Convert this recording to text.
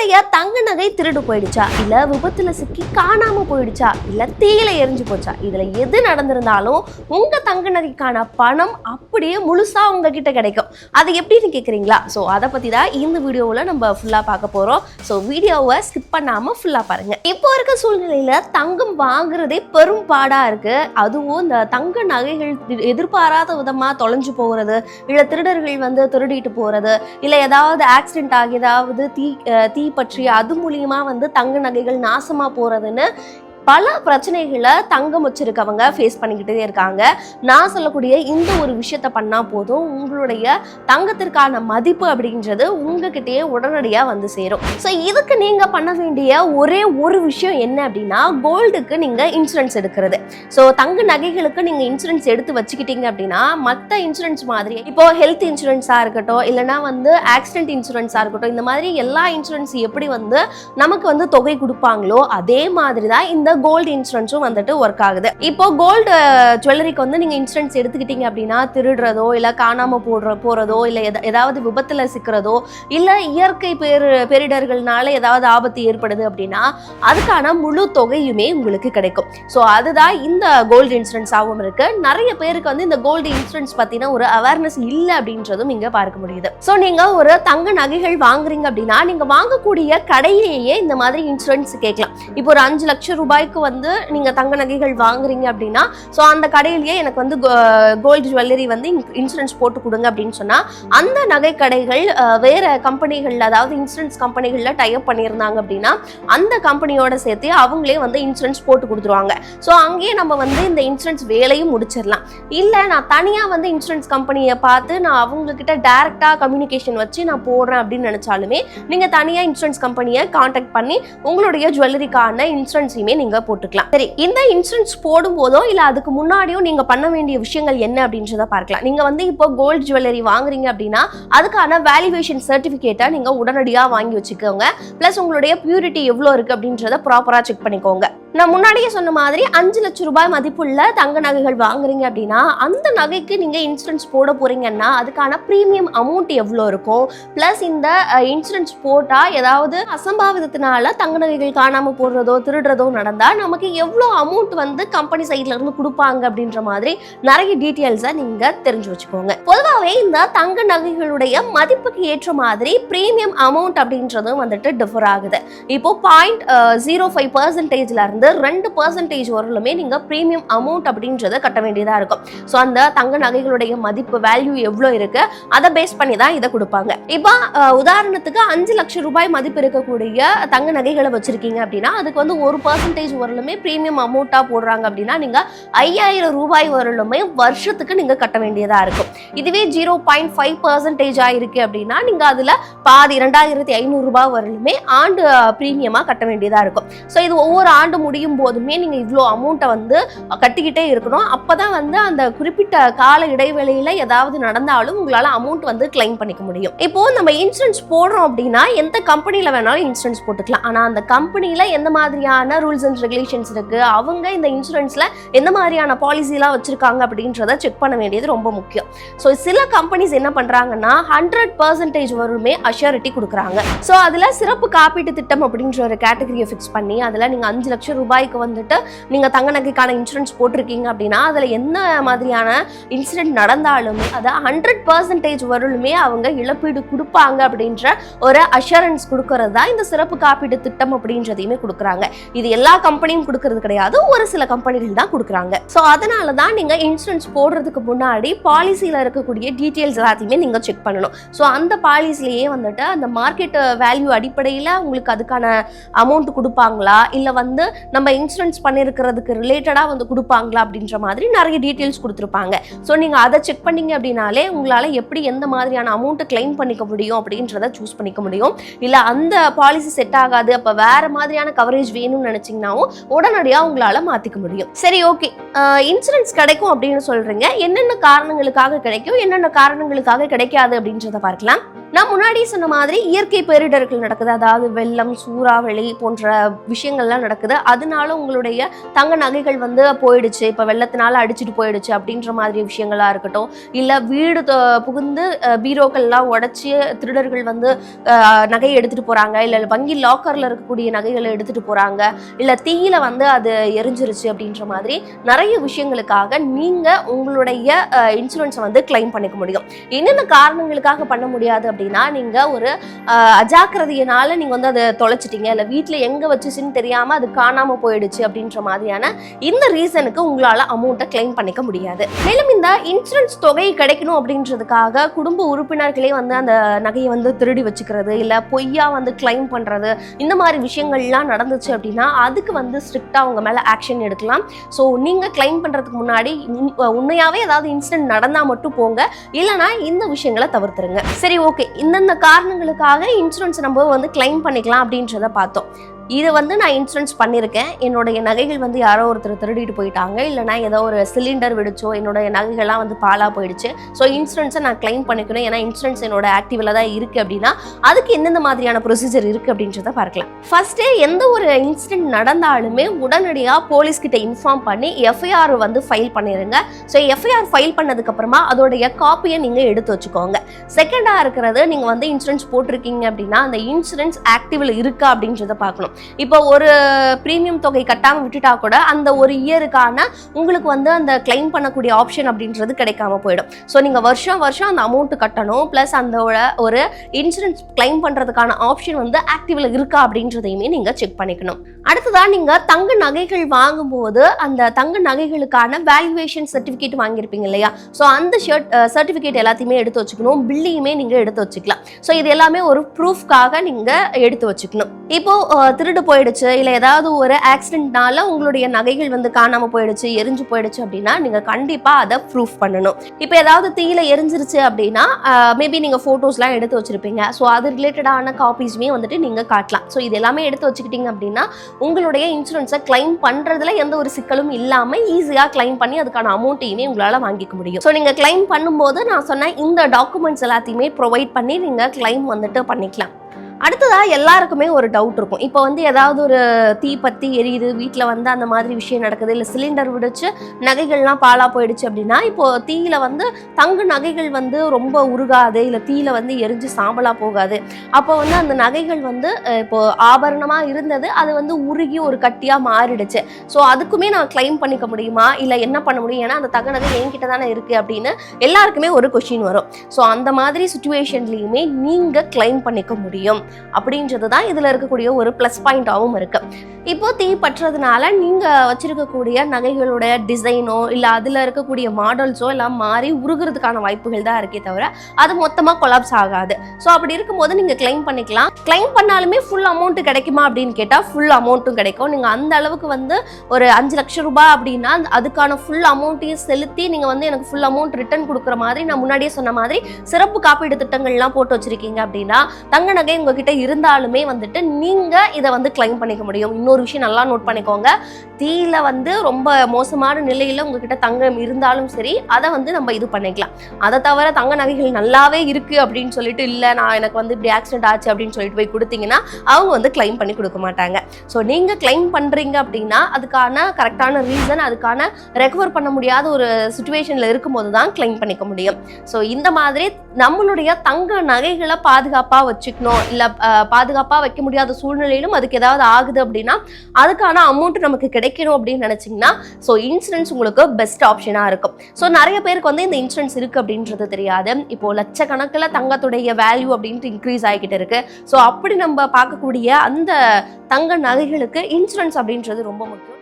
உங்களுடைய தங்க நகை திருடு போயிடுச்சா, இல்ல விபத்துல சிக்கி காணாம போயிடுச்சா, இல்ல தீயில எரிஞ்சு போச்சா, இதுல எது நடந்திருந்தாலும் உங்க தங்க நகைக்கான பணம் அப்படியே முழுசா உங்ககிட்ட கிடைக்கும். அது எப்படின்னு கேக்குறீங்களா? ஸோ அதை பத்தி தான் இந்த வீடியோவில் நம்ம ஃபுல்லா பார்க்க போறோம். ஸோ வீடியோவை ஸ்கிப் பண்ணாம ஃபுல்லா பாருங்க. இப்போ இருக்க சூழ்நிலையில தங்கம் வாங்குறதே பெரும் பாடா இருக்கு. அதுவும் இந்த தங்க நகைகள் எதிர்பாராத விதமா தொலைஞ்சு போகிறது, இல்ல திருடர்கள் வந்து திருடிட்டு போறது, இல்ல ஏதாவது ஆக்சிடென்ட் ஆகி ஏதாவது தீ பற்றி அது மூலியமா வந்து தங்க நகைகள் நாசமா போறதுன்னு பல பிரச்சனைகளை தங்கம் வச்சிருக்கவங்க ஃபேஸ் பண்ணிக்கிட்டே இருக்காங்க. நான் சொல்லக்கூடிய இந்த ஒரு விஷயத்த பண்ணா போதும், உங்களுடைய தங்கத்திற்கான மதிப்பு அப்படின்றது உங்ககிட்டயே உடனடியாக வந்து சேரும். ஸோ இதுக்கு நீங்க பண்ண வேண்டிய ஒரே ஒரு விஷயம் என்ன அப்படின்னா, கோல்டுக்கு நீங்க இன்சூரன்ஸ் எடுக்கிறது. ஸோ தங்க நகைகளுக்கு நீங்க இன்சூரன்ஸ் எடுத்து வச்சுக்கிட்டீங்க அப்படின்னா, மற்ற இன்சூரன்ஸ் மாதிரி இப்போ ஹெல்த் இன்சூரன்ஸா இருக்கட்டும், இல்லைன்னா வந்து ஆக்சிடென்ட் இன்சூரன்ஸா இருக்கட்டும், இந்த மாதிரி எல்லா இன்சூரன்ஸ் எப்படி வந்து நமக்கு வந்து தொகை கொடுப்பாங்களோ அதே மாதிரி தான் இந்த கோல்டு இன்சூரன்ஸும் வந்துட்டு ஒர்க் ஆகுது. இப்போ கோல்டு ஜுவல்லரிக்கு வந்து நீங்க இன்சூரன்ஸ் எடுத்துக்கிட்டீங்க அப்படின்னா, திருடுறதோ இல்ல காணாம போறதோ இல்ல ஏதாவது விபத்துல சிக்கிறதோ இல்ல இயற்கை பேரிடர்கள்னால ஏதாவது ஆபத்து ஏற்படுது அப்படின்னா அதுக்கான முழு தொகையுமே உங்களுக்கு கிடைக்கும். ஸோ அதுதான் இந்த கோல்டு இன்சூரன்ஸ் ஆகவும் இருக்கு. நிறைய பேருக்கு வந்து இந்த கோல்டு இன்சூரன்ஸ் பத்தின ஒரு அவேர்னஸ் இல்லை அப்படின்றதும் இங்க பார்க்க முடியுது. ஸோ நீங்க ஒரு தங்க நகைகள் வாங்குறீங்க அப்படின்னா, நீங்க வாங்கக்கூடிய கடையிலேயே இந்த மாதிரி இன்சூரன்ஸ் கேட்கலாம். இப்போ ஒரு 5 லட்சம் ரூபாய்க்கு வந்து நீங்க தங்க நகைகள் வாங்குறீங்க அப்படின்னா, சோ அந்த கடையிலேயே எனக்கு வந்து கோல்டு ஜுவல்லரி வந்து இன்சூரன்ஸ் போட்டு கொடுங்க அப்படின்னு சொன்னா, அந்த நகை கடைகள் வேற கம்பெனிகள்ல, அதாவது இன்சூரன்ஸ் கம்பெனிகள்ல டைப் பண்ணியிருந்தாங்க அப்படின்னா அந்த கம்பெனியோட சேர்த்து அவங்களே வந்து இன்சூரன்ஸ் போட்டு கொடுத்துருவாங்க. ஸோ அங்கேயே நம்ம வந்து இந்த இன்சூரன்ஸ் வேலையும் முடிச்சிடலாம். இல்லை நான் தனியா வந்து இன்சூரன்ஸ் கம்பெனியை பார்த்து நான் அவங்க கிட்ட டைரக்டா கம்யூனிகேஷன் வச்சு நான் போடுறேன் அப்படின்னு நினைச்சாலுமே நீங்க தனியா இன்சூரன்ஸ் கம்பெனியை கான்டாக்ட் பண்ணி உங்களுடைய ஜுவல்லரிக்கான இன்சூரன்ஸையுமே நீங்க போட்டுக்கலாம். சரி, இந்த இன்சூரன்ஸ் போடும் போதோ இல்ல அதுக்கு முன்னாடியும் நீங்க பண்ண வேண்டிய விஷயங்கள் என்ன அப்படின்றத பார்க்கலாம். நீங்க வந்து இப்போ கோல்டு ஜுவல்லரி வாங்குறீங்க அப்படின்னா அதுக்கான வேல்யூவேஷன் சர்டிபிகேட்டை நீங்க உடனடியா வாங்கி வச்சுக்கோங்க. பிளஸ் உங்களுடைய பியூரிட்டி எவ்வளவு இருக்கு அப்படின்றத ப்ராப்பரா செக் பண்ணிக்கோங்க. நான் முன்னாடியே சொன்ன மாதிரி 5 லட்சம் ரூபாய் மதிப்புள்ள தங்க நகைகள் வாங்குறீங்க அப்படின்னா அந்த நகைக்கு நீங்க இன்சூரன்ஸ் போட போறீங்கன்னா அதுக்கான பிரீமியம் அமௌண்ட் எவ்வளவு இருக்கும், பிளஸ் இந்த இன்சூரன்ஸ் போட்டா ஏதாவது அசம்பாவிதத்தினால தங்க நகைகள் காணாம போடுறதோ திருடுறதோ நடந்தா நமக்கு எவ்வளவு அமௌண்ட் வந்து கம்பெனி சைட்ல இருந்து கொடுப்பாங்க அப்படின்ற மாதிரி நிறைய டீட்டெயில்ஸை நீங்க தெரிஞ்சு வச்சுக்கோங்க. பொதுவாகவே இந்த தங்க நகைகளுடைய மதிப்புக்கு ஏற்ற மாதிரி பிரீமியம் அமௌண்ட் அப்படின்றதும் வந்துட்டு டிஃபர் ஆகுது. இப்போ 0.05% இருந்து 2% வரலுமே நீங்க பிரீமியம் அமௌண்ட் அப்படின்றத கட்ட வேண்டியதா இருக்கும். ஸோ அந்த தங்க நகைகளுடைய மதிப்பு வேல்யூ எவ்வளோ இருக்கு அதை பேஸ் பண்ணி தான் இதை கொடுப்பாங்க. இப்போ உதாரணத்துக்கு 5 லட்சம் ரூபாய் மதிப்பு இருக்கக்கூடிய தங்க நகைகளை வச்சிருக்கீங்க அப்படின்னா அதுக்கு வந்து 1% வரலுமே பிரீமியம் அமௌண்ட்டா போடுறாங்க அப்படின்னா நீங்க 5000 ரூபாய் வரலுமே வருஷத்துக்கு நீங்க கட்ட வேண்டியதா இருக்கும். இதுவே 0.5% ஆயிருக்கு அப்படின்னா நீங்க அதுல பாதி 2500 ரூபாய் வரலுமே ஆண்டு பிரீமியமா கட்ட வேண்டியதா இருக்கும். ஸோ இது ஒவ்வொரு ஆண்டு முடியும் போதுமே நீங்க இவ்வளோ அமௌண்ட்டை வந்து கட்டிக்கிட்டே இருக்கணும். அப்பதான் வந்து அந்த குறிப்பிட்ட கால இடைவெளியில ஏதாவது நடந்தாலும் உங்களால அமௌண்ட் வந்து கிளைம் பண்ணிக்க முடியும். இப்போ நம்ம இன்சூரன்ஸ் போடுறோம் அப்படின்னா எந்த கம்பெனில வேணாலும் இன்சூரன்ஸ் போட்டுக்கலாம். ஆனா அந்த கம்பெனில எந்த மாதிரியான ரூல்ஸ் அண்ட் ரெகுலேஷன்ஸ் இருக்கு, அவங்க இந்த இன்சூரன்ஸ்ல எந்த மாதிரியான பாலிசி எல்லாம் வச்சிருக்காங்க அப்படின்றத செக் பண்ண வேண்டியது ரொம்ப முக்கியம். ஸோ சில கம்பெனிஸ் என்ன பண்றாங்கன்னா 100% வருமே அஷ்யூரிட்டி கொடுக்குறாங்க. ஸோ அதுல சிறப்பு காப்பீட்டு திட்டம் அப்படின்ற ஒரு கேட்டகரியை ஃபிக்ஸ் பண்ணி அதுல நீங்க 5 லட்சம் ரூபாய்க்கு வந்துட்டு நீங்க தங்க நகைக்கான இன்சூரன்ஸ் போட்டிருக்கீங்க அப்படின்னா அதுல என்ன மாதிரியான இன்சிடென்ட் நடந்தாலுமே அதை 100% வரலுமே அவங்க இழப்பீடு கொடுப்பாங்க அப்படின்ற ஒரு அஷூரன்ஸ் கொடுக்கறது தான் இந்த சிறப்பு காப்பீடு திட்டம் அப்படின்றதையுமே கொடுக்குறாங்க. இது எல்லா கம்பெனியும் கொடுக்கறது கிடையாது, ஒரு சில கம்பெனிகள் தான் கொடுக்குறாங்க. ஸோ அதனால தான் நீங்க இன்சூரன்ஸ் போடுறதுக்கு முன்னாடி பாலிசியில இருக்கக்கூடிய டீட்டெயில்ஸ் எல்லாத்தையுமே நீங்க செக் பண்ணணும். ஸோ அந்த பாலிசிலேயே வந்துட்டு அந்த மார்க்கெட் வேல்யூ அடிப்படையில் உங்களுக்கு அதுக்கான அமௌண்ட் கொடுப்பாங்களா, இல்லை வந்து நம்ம இன்சூரன்ஸ் பண்ணிருக்கிறதுக்கு ரிலேட்டடா வந்து கொடுப்பாங்களா அப்படின்ற மாதிரி நிறைய டீட்டெயில்ஸ் கொடுத்துருப்பாங்க. ஸோ நீங்க அதை செக் பண்ணீங்க அப்படின்னாலே உங்களால எப்படி எந்த மாதிரியான அமௌண்ட் கிளைம் பண்ணிக்க முடியும் அப்படின்றத சூஸ் பண்ணிக்க முடியும். இல்ல அந்த பாலிசி செட் ஆகாது, அப்ப வேற மாதிரியான கவரேஜ் வேணும்னு நினைச்சீங்கன்னாவும் உடனடியா உங்களால மாத்திக்க முடியும். சரி, ஓகே, இன்சூரன்ஸ் கிடைக்கும் அப்படின்னு சொல்றீங்க, என்னென்ன காரணங்களுக்காக கிடைக்கும், என்னென்ன காரணங்களுக்காக கிடைக்காது அப்படின்றத பார்க்கலாம். நான் முன்னாடி சொன்ன மாதிரி இயற்கை பேரிடர்கள் நடக்குது, அதாவது வெள்ளம், சூறாவளி போன்ற விஷயங்கள்லாம் நடக்குது. அதனால உங்களுடைய தங்க நகைகள் வந்து போயிடுச்சு, இப்போ வெள்ளத்தினால அடிச்சுட்டு போயிடுச்சு அப்படின்ற மாதிரி விஷயங்களா இருக்கட்டும், இல்லை வீடு புகுந்து பீரோக்கள்லாம் உடச்சி திருடர்கள் வந்து நகையை எடுத்துட்டு போறாங்க, இல்லை வங்கி லாக்கர்ல இருக்கக்கூடிய நகைகளை எடுத்துட்டு போறாங்க, இல்லை தீயில வந்து அது எரிஞ்சிருச்சு அப்படின்ற மாதிரி நிறைய விஷயங்களுக்காக நீங்க உங்களுடைய இன்சூரன்ஸை வந்து கிளைம் பண்ணிக்க முடியும். என்னென்ன காரணங்களுக்காக பண்ண முடியாது அப்படின்னா, நீங்க ஒரு அஜாக்கிரதையினால நீங்க வந்து அதை தொலைச்சிட்டீங்க, இல்ல வீட்டுல எங்க வச்சுச்சுன்னு தெரியாம அது காணாம போயிடுச்சு அப்படின்ற மாதிரியான இந்த ரீசனுக்கு உங்களால அமௌண்ட்டை கிளைம் பண்ணிக்க முடியாது. மேலும் இந்த இன்சூரன்ஸ் தொகை கிடைக்கணும் அப்படின்றதுக்காக குடும்ப உறுப்பினர்களே வந்து அந்த நகையை வந்து திருடி வச்சுக்கிறது, இல்ல பொய்யா வந்து கிளைம் பண்றது, இந்த மாதிரி விஷயங்கள்லாம் நடந்துச்சு அப்படின்னா அதுக்கு வந்து ஸ்ட்ரிக்டா உங்க மேல ஆக்ஷன் எடுக்கலாம். ஸோ நீங்க கிளைம் பண்றதுக்கு முன்னாடி உண்மையாவே ஏதாவது இன்சிடென்ட் நடந்தா மட்டும் போங்க, இல்லைன்னா இந்த விஷயங்களை தவிர்த்துருங்க. சரி, ஓகே, இந்தந்த காரணங்களுக்காக இன்சூரன்ஸ் நம்ம வந்து கிளைம் பண்ணிக்கலாம் அப்படின்றத பார்த்தோம். இது வந்து நான் இன்சூரன்ஸ் பண்ணியிருக்கேன், என்னுடைய நகைகள் வந்து யாரோ ஒருத்தர் திருடிட்டு போயிட்டாங்க, இல்லைனா ஏதோ ஒரு சிலிண்டர் வெடிச்சோ என்னோட நகைகள்லாம் வந்து பாலாக போயிடுச்சு, ஸோ இன்சூரன்ஸை நான் கிளைம் பண்ணிக்கணும், ஏன்னா இன்சூரன்ஸ் என்னோட ஆக்டிவில் தான் இருக்குது அப்படின்னா அதுக்கு எந்தெந்த மாதிரியான ப்ரொசீஜர் இருக்குது அப்படின்றத பார்க்கலாம். ஃபர்ஸ்டே எந்த ஒரு இன்சிடென்ட் நடந்தாலுமே உடனடியாக போலீஸ்கிட்ட இன்ஃபார்ம் பண்ணி எஃப்ஐஆர் வந்து ஃபைல் பண்ணிடுங்க. ஸோ எஃப்ஐஆர் ஃபைல் பண்ணதுக்கப்புறமா அதோடைய காப்பியை நீங்கள் எடுத்து வச்சுக்கோங்க. செகண்டாக இருக்கிறது, நீங்கள் வந்து இன்சூரன்ஸ் போட்டிருக்கீங்க அப்படின்னா அந்த இன்சூரன்ஸ் ஆக்டிவில் இருக்கா அப்படின்றத பார்க்கணும். இப்போ ஒரு பிரீமியம் தொகை கட்டாம விட்டுட்டா கூட அந்த ஒரு இயருக்கான உங்களுக்கு வந்து அந்த கிளைம் பண்ணக்கூடிய ஆப்ஷன் அப்படின்றது கிடைக்காம போயிடும். ஸோ நீங்க வருஷம் வருஷம் அந்த அமௌண்ட் கட்டணும், பிளஸ் அந்த ஒரு இன்சூரன்ஸ் கிளைம் பண்றதுக்கான ஆப்ஷன் வந்து ஆக்டிவ்ல இருக்கா அப்படின்றதையுமே நீங்க செக் பண்ணிக்கணும். அடுத்ததான், நீங்க தங்க நகைகள் வாங்கும்போது அந்த தங்க நகைகளுக்கான வேல்யூவேஷன் சர்டிபிகேட் வாங்கியிருப்பீங்க இல்லையா, ஸோ அந்த சர்டிபிகேட் எல்லாத்தையுமே எடுத்து வச்சுக்கணும், பில்லையுமே நீங்க எடுத்து வச்சுக்கலாம். ஸோ இது எல்லாமே ஒரு ப்ரூஃப்காக நீங்க எடுத்து வச்சுக்கணும். இப்போ திருடு போயிடுச்சு, இல்லை ஏதாவது ஒரு ஆக்சிடென்ட்னால உங்களுடைய நகைகள் வந்து காணாம போயிடுச்சு, எரிஞ்சு போயிடுச்சு அப்படின்னா நீங்க கண்டிப்பா அதை ப்ரூஃப் பண்ணணும். இப்போ ஏதாவது தீயில எரிஞ்சிருச்சு அப்படின்னா மேபி நீங்க போட்டோஸ்லாம் எடுத்து வச்சிருப்பீங்க, ஸோ அது ரிலேட்டடான காப்பீஸ்மே வந்துட்டு நீங்க காட்டலாம். ஸோ இது எல்லாமே எடுத்து வச்சுக்கிட்டீங்க அப்படின்னா உங்களுடைய இன்சூரன்ஸை கிளைம் பண்றதுல எந்த ஒரு சிக்கலும் இல்லாம ஈஸியா கிளைம் பண்ணி அதுக்கான அமௌண்ட்டையுமே உங்களால வாங்கிக்க முடியும். ஸோ நீங்க கிளைம் பண்ணும்போது நான் சொன்ன இந்த டாக்குமெண்ட்ஸ் எல்லாத்தையுமே ப்ரொவைட் பண்ணி நீங்க கிளைம் வந்துட்டு பண்ணிக்கலாம். அடுத்ததா, எல்லாருக்குமே ஒரு டவுட் இருக்கும். இப்போ வந்து ஏதாவது ஒரு தீ பற்றி எரியுது, வீட்டில் வந்து அந்த மாதிரி விஷயம் நடக்குது, இல்லை சிலிண்டர் விடுச்சு நகைகள்லாம் பாலாக போயிடுச்சு அப்படின்னா, இப்போ தீயில வந்து தங்க நகைகள் வந்து ரொம்ப உருகாது, இல்லை தீயில வந்து எரிஞ்சு சாம்பலாக போகாது. அப்போ வந்து அந்த நகைகள் வந்து இப்போ ஆபரணமாக இருந்தது அது வந்து உருகி ஒரு கட்டியாக மாறிடுச்சு, ஸோ அதுக்குமே நான் கிளைம் பண்ணிக்க முடியுமா, இல்லை என்ன பண்ண முடியும், ஏன்னா அந்த தங்க நகை என்கிட்ட தானே இருக்குது அப்படின்னு எல்லாருக்குமே ஒரு கொஸ்டின் வரும். ஸோ அந்த மாதிரி சுச்சுவேஷன்லையுமே நீங்கள் கிளைம் பண்ணிக்க முடியும் அப்படின்றது தான் இதுல இருக்கக்கூடிய ஒரு பிளஸ் பாயிண்டாகவும் இருக்கு. இப்போ தீ பற்றதுனால நீங்க வச்சிருக்கக்கூடிய நகைகளுடைய டிசைனோ இல்லை அதுல இருக்கக்கூடிய மாடல்ஸோ எல்லாம் மாறி உருகிறதுக்கான வாய்ப்புகள் தான் இருக்கே தவிர அது மொத்தமா கொலாப்ஸ் ஆகாது. ஸோ அப்படி இருக்கும்போது நீங்க கிளைம் பண்ணிக்கலாம். கிளைம் பண்ணாலுமே ஃபுல் அமௌண்ட் கிடைக்குமா அப்படின்னு கேட்டா ஃபுல் அமௌண்ட்டும் கிடைக்கும். நீங்க அந்த அளவுக்கு வந்து ஒரு 5 லட்சம் ரூபாய் அப்படின்னா அதுக்கான ஃபுல் அமௌண்ட்டையும் செலுத்தி நீங்க வந்து எனக்கு ஃபுல் அமௌண்ட் ரிட்டர்ன் கொடுக்குற மாதிரி நான் முன்னாடியே சொன்ன மாதிரி சிறப்பு காப்பீடு திட்டங்கள்லாம் போட்டு வச்சிருக்கீங்க அப்படின்னா தங்க நகை உங்ககிட்ட இருந்தாலுமே வந்துட்டு நீங்க இதை வந்து கிளைம் பண்ணிக்க முடியும். இன்னொரு விஷயம் நல்லா நோட் பண்ணிக்கோங்க, தீயில வந்து ரொம்ப மோசமான நிலையில உங்ககிட்ட தங்கம் இருந்தாலும் சரி அதை வந்து நம்ம இது பண்ணிக்கலாம். அதை தவிர தங்க நகைகள் நல்லாவே இருக்கு அப்படின்னு சொல்லிட்டு இல்லை நான் எனக்கு வந்து இப்படி ஆக்சிடென்ட் ஆச்சு அப்படின்னு சொல்லிட்டு போய் கொடுத்தீங்கன்னா அவங்க வந்து கிளைம் பண்ணி கொடுக்க மாட்டாங்க. ஸோ நீங்க கிளைம் பண்றீங்க அப்படின்னா அதுக்கான கரெக்டான ரீசன், அதுக்கான ரெக்கவர் பண்ண முடியாத ஒரு சுச்சுவேஷன்ல இருக்கும்போது தான் கிளைம் பண்ணிக்க முடியும். ஸோ இந்த மாதிரி நம்மளுடைய தங்க நகைகளை பாதுகாப்பா வச்சுக்கணும், இல்லை பாதுகாப்பாக வைக்க முடியாத சூழ்நிலையிலும் அதுக்கு ஏதாவது ஆகுது அப்படின்னா அதுக்கான அமௌண்ட் நமக்கு கிடைக்கணும் அப்படின்னு நினைச்சிங்கன்னா ஸோ இன்சூரன்ஸ் உங்களுக்கு பெஸ்ட் ஆப்ஷனாக இருக்கும். ஸோ நிறைய பேருக்கு வந்து இந்த இன்சூரன்ஸ் இருக்குது அப்படின்றது தெரியாது. இப்போ லட்சக்கணக்கில் தங்கத்துடைய வேல்யூ அப்படின்ட்டு இன்க்ரீஸ் ஆகிக்கிட்டு இருக்கு. ஸோ அப்படி நம்ம பார்க்கக்கூடிய அந்த தங்க நகைகளுக்கு இன்சூரன்ஸ் அப்படின்றது ரொம்ப முக்கியம்.